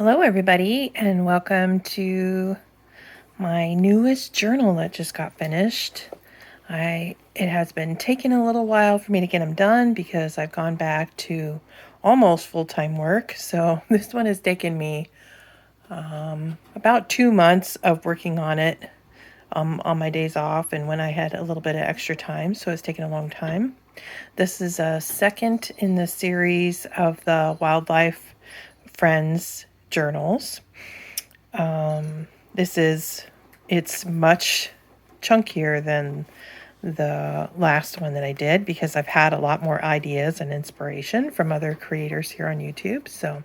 Hello everybody, and welcome to my newest journal that just got finished. It has been taking a little while for me to get them done because I've gone back to almost full-time work. So this one has taken me about 2 months of working on it on my days off and when I had a little bit of extra time, so it's taken a long time. This is a second in the series of the Wildlife Friends journals. It's much chunkier than the last one that I did because I've had a lot more ideas and inspiration from other creators here on YouTube. So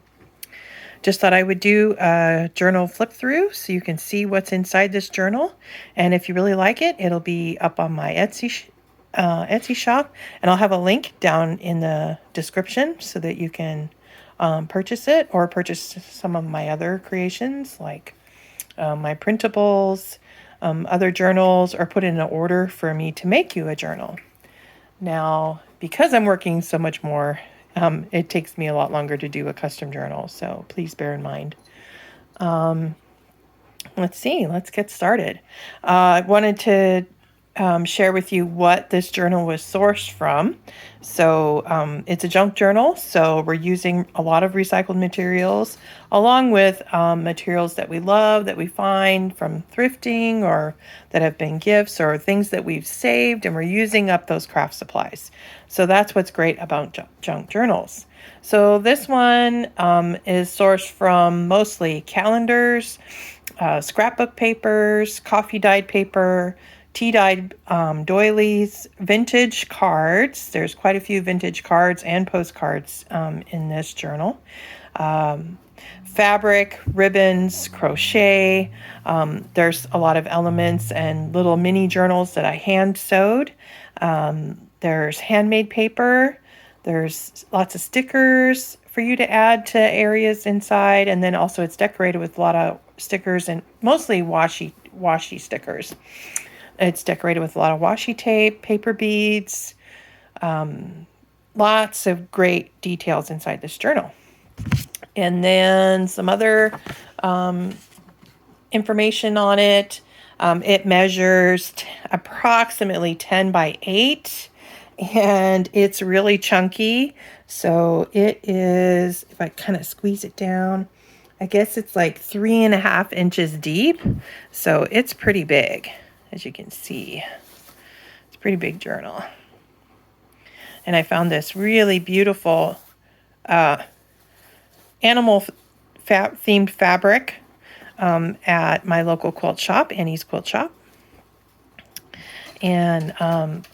just thought I would do a journal flip through so you can see what's inside this journal. And if you really like it, it'll be up on my Etsy shop, and I'll have a link down in the description so that you can purchase it or purchase some of my other creations like my printables, other journals, or put in an order for me to make you a journal. Now, because I'm working so much more, it takes me a lot longer to do a custom journal, so please bear in mind. Let's get started. I wanted to share with you what this journal was sourced from. So it's a junk journal, so we're using a lot of recycled materials along with materials that we love, that we find from thrifting or that have been gifts or things that we've saved, and we're using up those craft supplies. So that's what's great about junk journals. So this one is sourced from mostly calendars, scrapbook papers, coffee dyed paper, tea-dyed doilies, vintage cards. There's quite a few vintage cards and postcards in this journal. Fabric, ribbons, crochet. There's a lot of elements and little mini journals that I hand sewed. There's handmade paper. There's lots of stickers for you to add to areas inside. And then also it's decorated with a lot of stickers and mostly washi stickers. It's decorated with a lot of washi tape, paper beads, lots of great details inside this journal. And then some other information on it. It measures approximately 10 by 8, and it's really chunky. So it is, if I kind of squeeze it down, I guess it's like 3.5 inches deep. So it's pretty big. As you can see, it's a pretty big journal. And I found this really beautiful animal themed fabric at my local quilt shop, Annie's Quilt Shop. And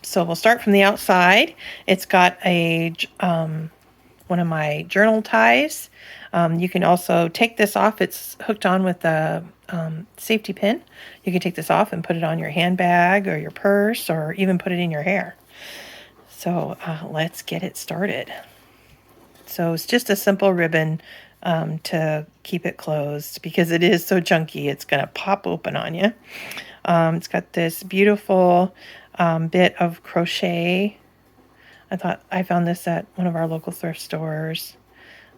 so we'll start from the outside. It's got a one of my journal ties. You can also take this off. It's hooked on with a safety pin. You can take this off and put it on your handbag or your purse or even put it in your hair. So let's get it started. So it's just a simple ribbon to keep it closed because it is so chunky. It's going to pop open on you. It's got this beautiful bit of crochet. I found this at one of our local thrift stores.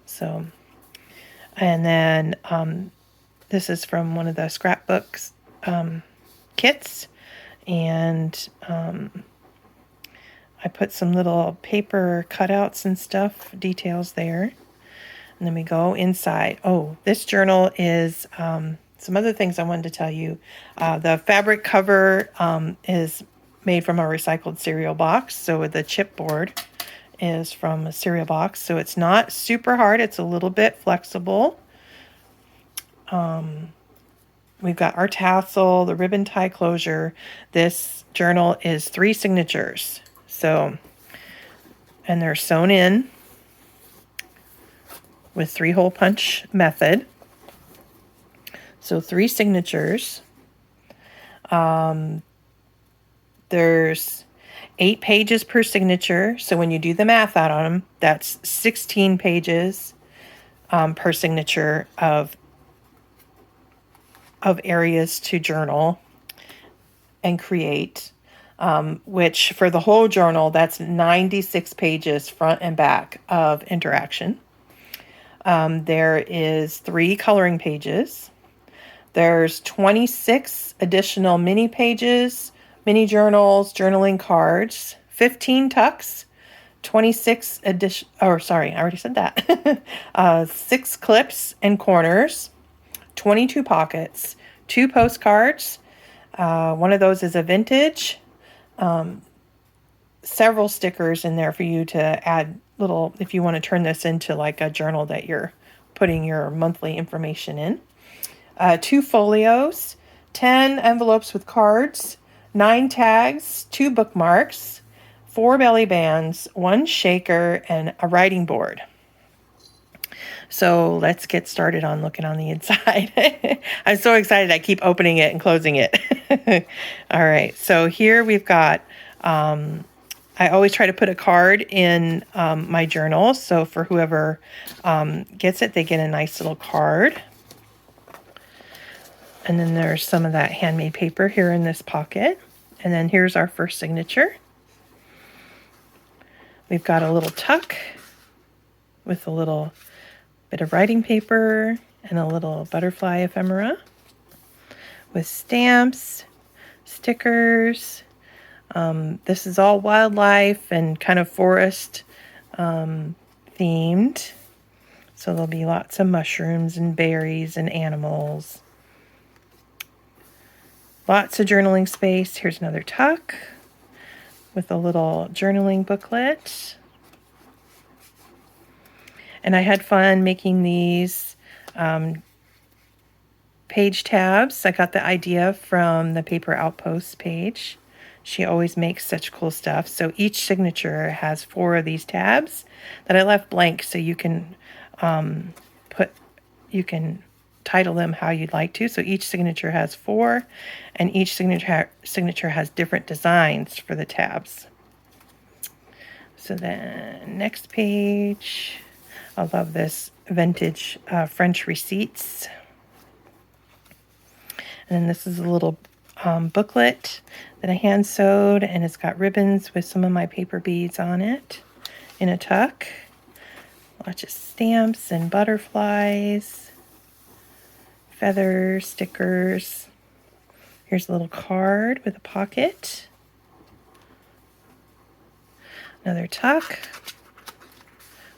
So, and then this is from one of the Scrapbooks kits, and I put some little paper cutouts and stuff, details there. And then we go inside. Oh, this journal is some other things I wanted to tell you. The fabric cover is made from a recycled cereal box. So the chipboard is from a cereal box. So it's not super hard. It's a little bit flexible. We've got our tassel, the ribbon tie closure. This journal is 3 signatures. So, and they're sewn in with 3-hole punch method. So 3 signatures. There's 8 pages per signature. So when you do the math out on them, that's 16 pages per signature of areas to journal and create, which for the whole journal, that's 96 pages front and back of interaction. There is 3 coloring pages. There's 26 additional mini pages, mini journals, journaling cards, 15 tucks, 26 addition, or sorry, I already said that. 6 clips and corners, 22 pockets, 2 postcards. One of those is a vintage. Several stickers in there for you to add little, if you want to turn this into like a journal that you're putting your monthly information in. 2 folios, 10 envelopes with cards, 9 tags, 2 bookmarks, 4 belly bands, 1 shaker, and a writing board. So let's get started on looking on the inside. I'm so excited I keep opening it and closing it. All right, so here we've got, I always try to put a card in my journal. So for whoever gets it, they get a nice little card. And then there's some of that handmade paper here in this pocket. And then here's our first signature. We've got a little tuck with a little bit of writing paper and a little butterfly ephemera with stamps, stickers. This is all wildlife and kind of forest themed. So there'll be lots of mushrooms and berries and animals. Lots of journaling space. Here's another tuck with a little journaling booklet. And I had fun making these page tabs. I got the idea from the Paper Outpost page. She always makes such cool stuff. So each signature has 4 of these tabs that I left blank, so you can title them how you'd like to. So each signature has 4, and each signature has different designs for the tabs. So then next page, I love this vintage French receipts. And then this is a little booklet that I hand sewed, and it's got ribbons with some of my paper beads on it in a tuck. Lots of stamps and butterflies, feathers, stickers. Here's a little card with a pocket. Another tuck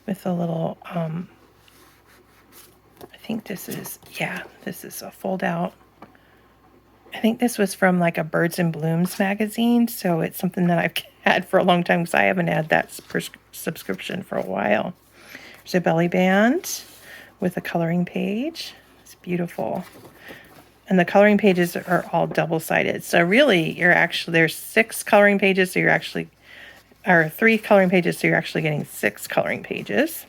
with a little, I think this is a fold out. I think this was from like a Birds and Blooms magazine, so it's something that I've had for a long time because I haven't had that subscription for a while. There's a belly band with a coloring page. It's beautiful. And the coloring pages are all double-sided. So really, there's 6 coloring pages, so or 3 coloring pages, so you're actually getting 6 coloring pages.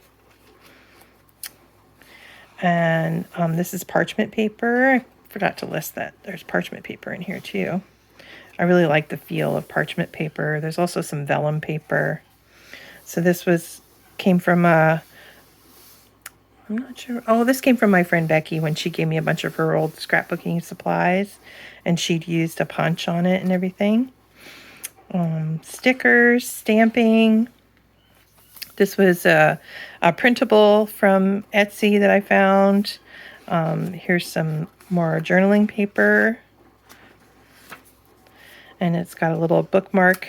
And this is parchment paper. I forgot to list that. There's parchment paper in here too. I really like the feel of parchment paper. There's also some vellum paper. So this came from I'm not sure. Oh, this came from my friend Becky when she gave me a bunch of her old scrapbooking supplies, and she'd used a punch on it and everything. Stickers, stamping. This was a printable from Etsy that I found. Here's some more journaling paper. And it's got a little bookmark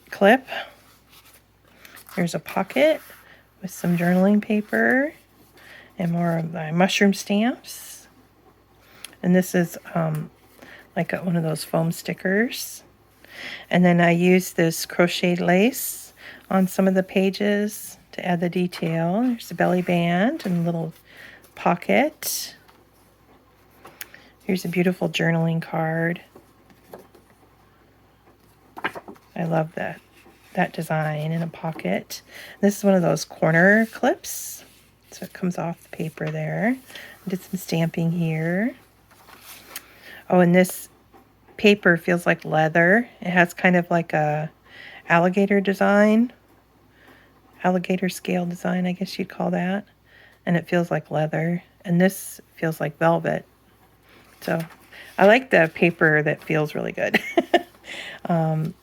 clip. Here's a pocket with some journaling paper and more of my mushroom stamps. And this is like one of those foam stickers. And then I used this crocheted lace on some of the pages to add the detail. There's a belly band and a little pocket. Here's a beautiful journaling card. I love that design in a pocket. This is one of those corner clips, so it comes off the paper there. I did some stamping here. Oh, and this paper feels like leather. It has kind of like a alligator design, alligator scale design, I guess you'd call that. And it feels like leather. And this feels like velvet. So I like the paper that feels really good.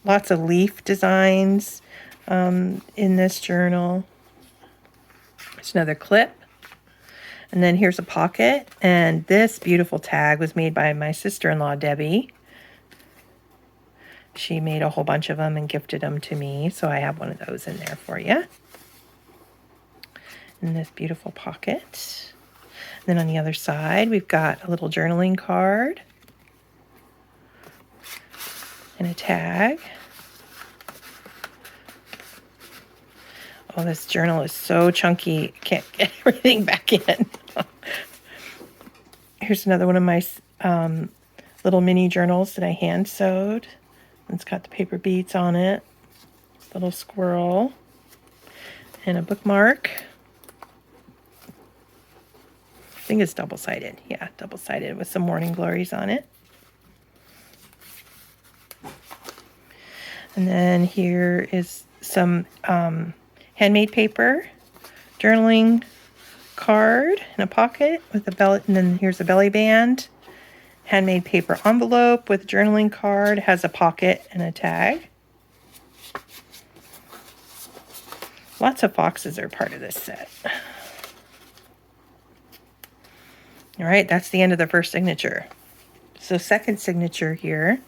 Lots of leaf designs in this journal. There's another clip. And then here's a pocket. And this beautiful tag was made by my sister-in-law, Debbie. She made a whole bunch of them and gifted them to me. So I have one of those in there for you. And this beautiful pocket. And then on the other side, we've got a little journaling card. And a tag. Oh, this journal is so chunky. I can't get everything back in. Here's another one of my little mini journals that I hand sewed. It's got the paper beads on it. Little squirrel. And a bookmark. I think it's double-sided. Yeah, double-sided with some morning glories on it. And then here is some handmade paper, journaling card in a pocket with a belly, and then here's a belly band. Handmade paper envelope with journaling card, has a pocket and a tag. Lots of foxes are part of this set. All right, that's the end of the first signature. So second signature here.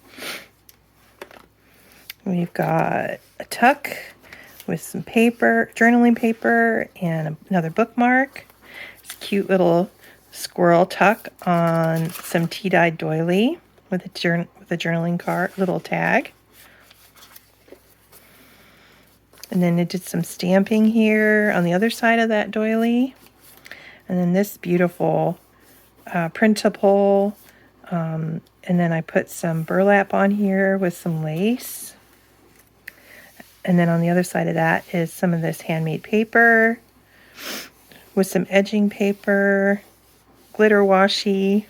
We've got a tuck with some paper, journaling paper, and another bookmark. It's a cute little squirrel tuck on some dyed doily with a journaling card, little tag. And then it did some stamping here on the other side of that doily. And then this beautiful printable. And then I put some burlap on here with some lace. And then on the other side of that is some of this handmade paper with some edging paper, glitter washi.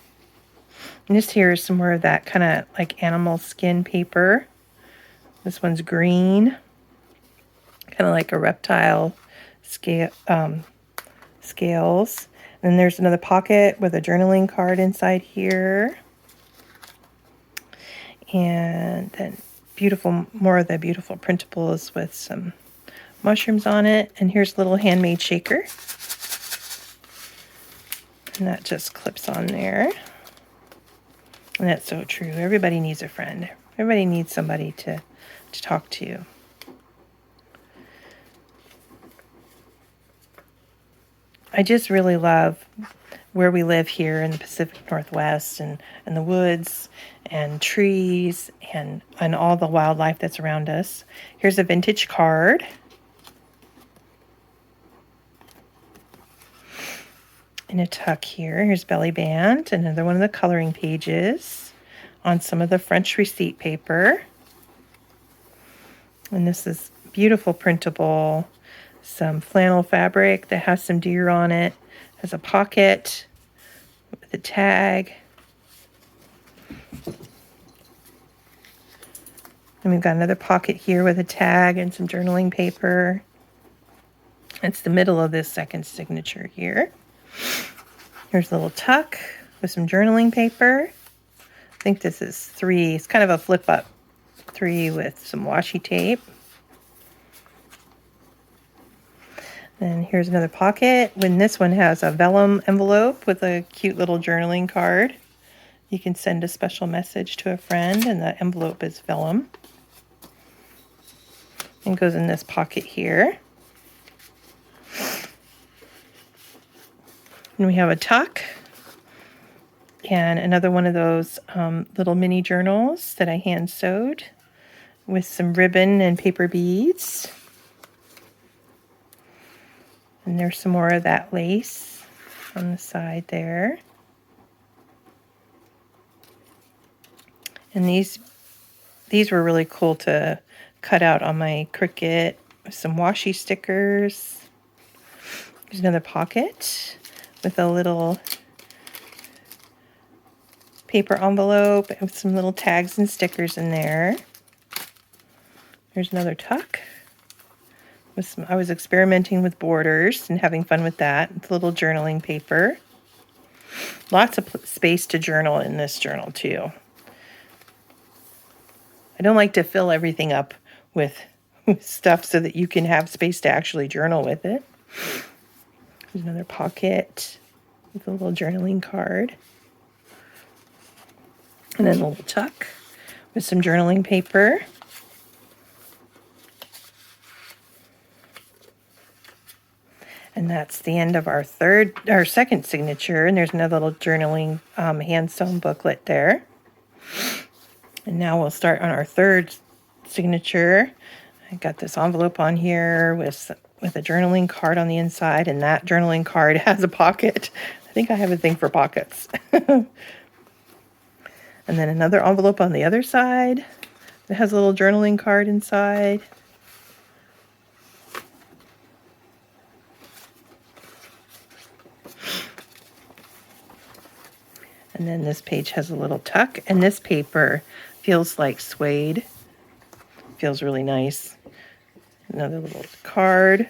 And this here is some more of that kind of like animal skin paper. This one's green, kind of like a reptile scale, scales. And then there's another pocket with a journaling card inside here. And then more of the beautiful printables with some mushrooms on it. And here's a little handmade shaker. And that just clips on there. And that's so true. Everybody needs a friend. Everybody needs somebody to talk to. I just really love where we live here in the Pacific Northwest and the woods and trees and all the wildlife that's around us. Here's a vintage card. And a tuck here. Here's belly band. Another one of the coloring pages on some of the French receipt paper. And this is beautiful printable. Some flannel fabric that has some deer on it. Has a pocket with a tag. And we've got another pocket here with a tag and some journaling paper. It's the middle of this second signature here. Here's a little tuck with some journaling paper. I think this is 3. It's kind of a flip up 3 with some washi tape. And here's another pocket. When this one has a vellum envelope with a cute little journaling card. You can send a special message to a friend, and the envelope is vellum. And goes in this pocket here. And we have a tuck and another one of those little mini journals that I hand sewed with some ribbon and paper beads. And there's some more of that lace on the side there. And these were really cool to cut out on my Cricut with some washi stickers. There's another pocket with a little paper envelope with some little tags and stickers in there. There's another tuck. I was experimenting with borders and having fun with that. It's a little journaling paper. Lots of space to journal in this journal too. I don't like to fill everything up with stuff so that you can have space to actually journal with it. Here's another pocket with a little journaling card. And then a little tuck with some journaling paper. And that's the end of our second signature. And there's another little journaling hand sewn booklet there. And now we'll start on our third signature. I got this envelope on here with a journaling card on the inside, and that journaling card has a pocket. I think I have a thing for pockets. And then another envelope on the other side that has a little journaling card inside. And then this page has a little tuck, and this paper feels like suede. Feels really nice. Another little card.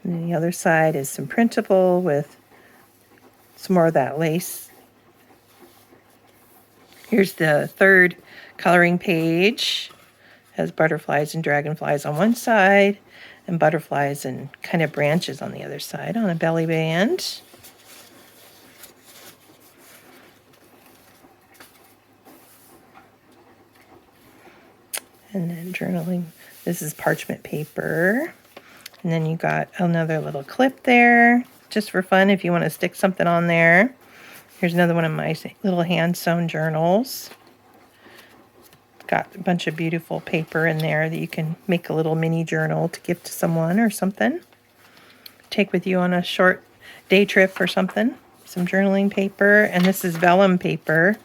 And then the other side is some printable with some more of that lace. Here's the third coloring page. Has butterflies and dragonflies on one side, and butterflies and kind of branches on the other side on a belly band. And then journaling. This is parchment paper. And then you got another little clip there, just for fun if you want to stick something on there. Here's another one of my little hand-sewn journals. Got a bunch of beautiful paper in there that you can make a little mini journal to give to someone or something. Take with you on a short day trip or something. Some journaling paper. And this is vellum paper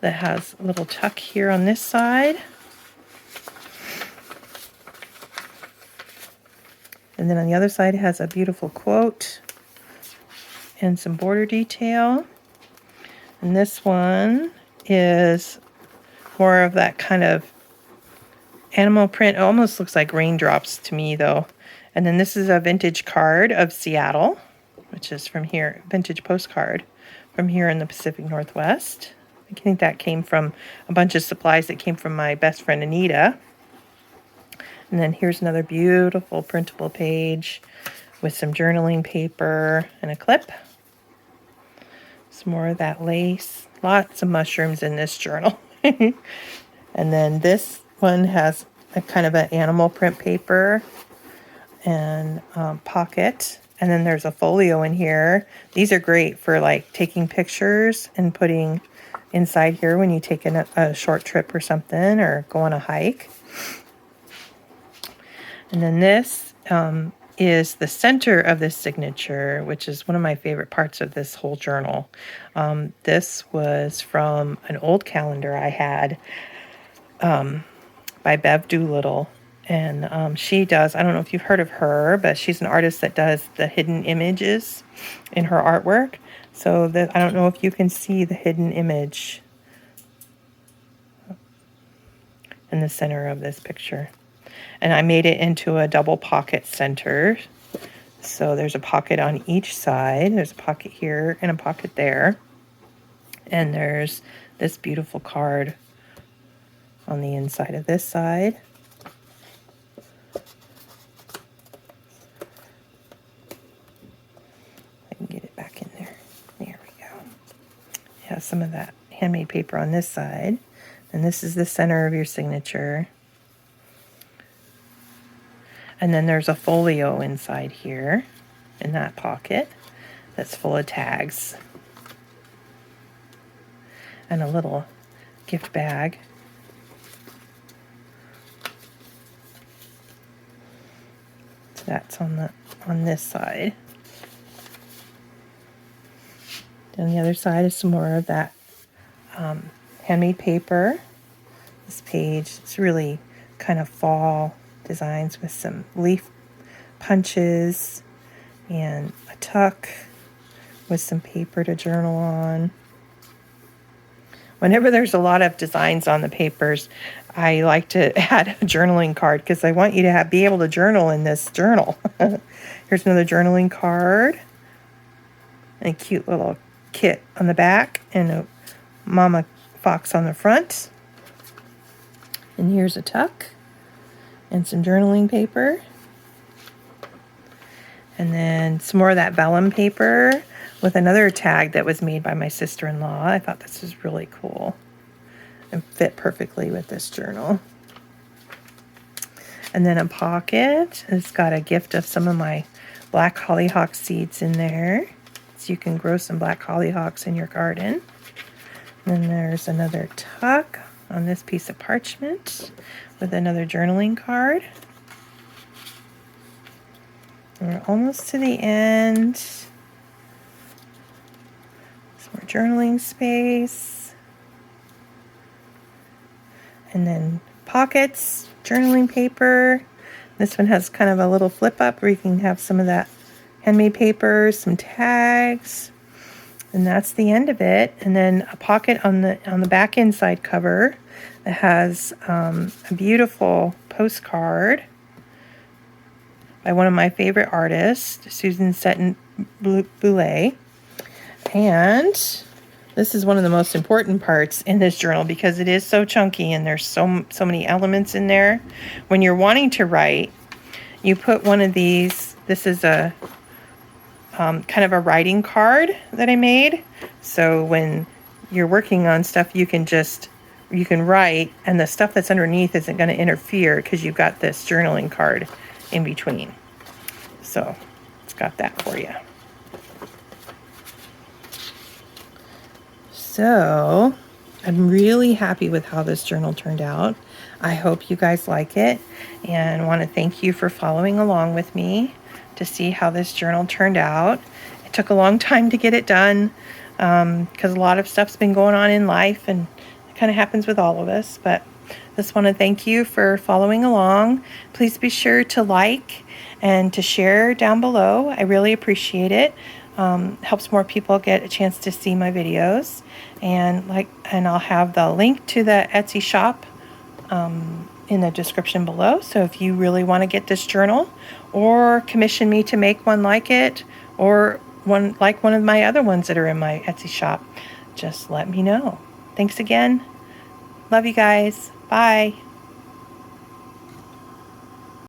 that has a little tuck here on this side. And then on the other side it has a beautiful quote and some border detail. And this one is more of that kind of animal print. It almost looks like raindrops to me though. And then this is a vintage card of Seattle, which is from here, vintage postcard from here in the Pacific Northwest. I think that came from a bunch of supplies that came from my best friend Anita. And then here's another beautiful printable page with some journaling paper and a clip. Some more of that lace. Lots of mushrooms in this journal. And then this one has a kind of an animal print paper and pocket. And then there's a folio in here. These are great for like taking pictures and putting inside here when you take a short trip or something or go on a hike. And then this is the center of this signature, which is one of my favorite parts of this whole journal. This was from an old calendar I had by Bev Doolittle. And she does, I don't know if you've heard of her, but she's an artist that does the hidden images in her artwork. So I don't know if you can see the hidden image in the center of this picture. And I made it into a double pocket center. So there's a pocket on each side. There's a pocket here and a pocket there. And there's this beautiful card on the inside of this side. I can get it back in there. There we go. It has some of that handmade paper on this side. And this is the center of your signature. And then there's a folio inside here in that pocket that's full of tags. And a little gift bag. So that's on this side. On the other side is some more of that handmade paper. This page, it's really kind of fall designs with some leaf punches and a tuck with some paper to journal on. Whenever there's a lot of designs on the papers, I like to add a journaling card because I want you to be able to journal in this journal. Here's another journaling card and a cute little kit on the back and a mama fox on the front. And here's a tuck and some journaling paper. And then some more of that vellum paper with another tag that was made by my sister-in-law. I thought this was really cool and fit perfectly with this journal. And then a pocket. It's got a gift of some of my black hollyhock seeds in there, so you can grow some black hollyhocks in your garden. And then there's another tuck on this piece of parchment with another journaling card. We're almost to the end. Some more journaling space. And then pockets, journaling paper. This one has kind of a little flip up where you can have some of that handmade paper, some tags. And that's the end of it. And then a pocket on the back inside cover that has a beautiful postcard by one of my favorite artists, Susan Seton Boulay. And this is one of the most important parts in this journal because it is so chunky and there's so many elements in there. When you're wanting to write, you put one of these. This is a kind of a writing card that I made. So when you're working on stuff, you can write, and the stuff that's underneath isn't going to interfere because you've got this journaling card in between. So it's got that for you. So I'm really happy with how this journal turned out. I hope you guys like it, and want to thank you for following along with me to see how this journal turned out. It took a long time to get it done because a lot of stuff's been going on in life, and it kind of happens with all of us. But just want to thank you for following along. Please be sure to like and to share down below. I really appreciate it. Helps more people get a chance to see my videos. And I'll have the link to the Etsy shop in the description below. So if you really want to get this journal or commission me to make one like it, or one like one of my other ones that are in my Etsy shop, just let me know. Thanks again. Love you guys. Bye.